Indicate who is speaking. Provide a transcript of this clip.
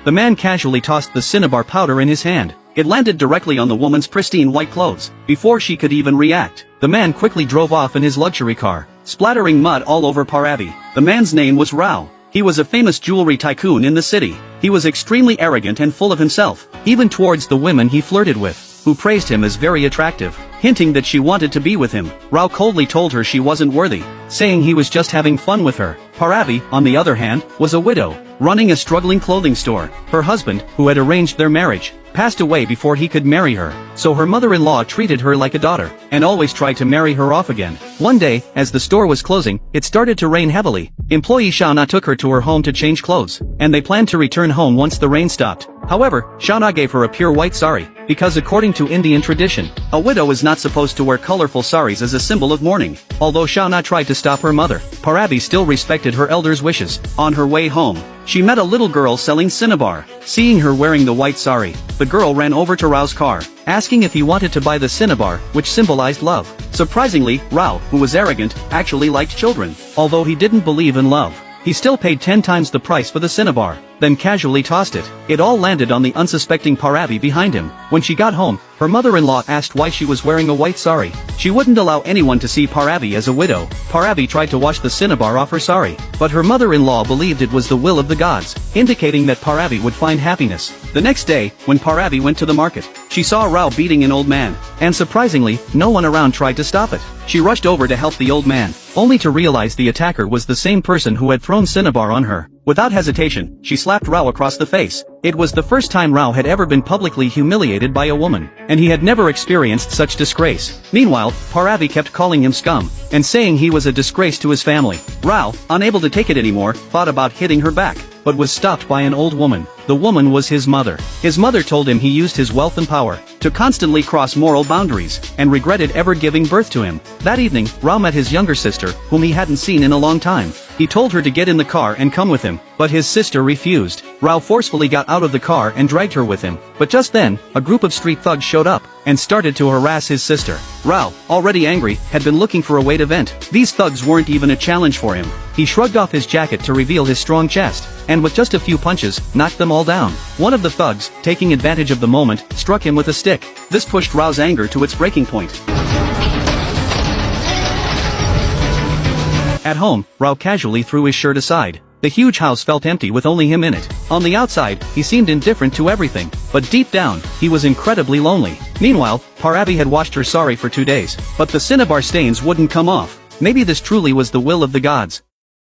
Speaker 1: The man casually tossed the cinnabar powder in his hand. It landed directly on the woman's pristine white clothes. Before she could even react, the man quickly drove off in his luxury car, splattering mud all over Parvati. The man's name was Rao. He was a famous jewelry tycoon in the city. He was extremely arrogant and full of himself, even towards the women he flirted with, who praised him as very attractive, hinting that she wanted to be with him. Rao coldly told her she wasn't worthy, saying he was just having fun with her. Parvati, on the other hand, was a widow, running a struggling clothing store. Her husband, who had arranged their marriage, passed away before he could marry her, so her mother-in-law treated her like a daughter, and always tried to marry her off again. One day, as the store was closing, it started to rain heavily. Employee Shauna took her to her home to change clothes, and they planned to return home once the rain stopped. However, Shauna gave her a pure white sari, because according to Indian tradition, a widow is not supposed to wear colorful saris as a symbol of mourning. Although Shauna tried to stop her mother, Parvati still respected her elders' wishes. On her way home, she met a little girl selling cinnabar. Seeing her wearing the white sari, the girl ran over to Rao's car, asking if he wanted to buy the cinnabar, which symbolized love. Surprisingly, Rao, who was arrogant, actually liked children. Although he didn't believe in love, he still paid 10 times the price for the cinnabar, then casually tossed it. It all landed on the unsuspecting Parvati behind him. When she got home, her mother-in-law asked why she was wearing a white sari. She wouldn't allow anyone to see Parvati as a widow. Parvati tried to wash the cinnabar off her sari, but her mother-in-law believed it was the will of the gods, indicating that Parvati would find happiness. The next day, when Parvati went to the market, she saw Rao beating an old man, and surprisingly, no one around tried to stop it. She rushed over to help the old man, only to realize the attacker was the same person who had thrown cinnabar on her. Without hesitation, she slapped Rao across the face. It was the first time Rao had ever been publicly humiliated by a woman, and he had never experienced such disgrace. Meanwhile, Parvati kept calling him scum, and saying he was a disgrace to his family. Rao, unable to take it anymore, thought about hitting her back, but was stopped by an old woman. The woman was his mother. His mother told him he used his wealth and power to constantly cross moral boundaries, and regretted ever giving birth to him. That evening, Rao met his younger sister, whom he hadn't seen in a long time. He told her to get in the car and come with him, but his sister refused. Rao forcefully got out of the car and dragged her with him, but just then, a group of street thugs showed up, and started to harass his sister. Rao, already angry, had been looking for a way to vent. These thugs weren't even a challenge for him. He shrugged off his jacket to reveal his strong chest, and with just a few punches, knocked them all down. One of the thugs, taking advantage of the moment, struck him with a stick. This pushed Rao's anger to its breaking point. At home, Rao casually threw his shirt aside. The huge house felt empty with only him in it. On the outside, he seemed indifferent to everything, but deep down, he was incredibly lonely. Meanwhile, Parvati had washed her sari for 2 days, but the cinnabar stains wouldn't come off. Maybe this truly was the will of the gods.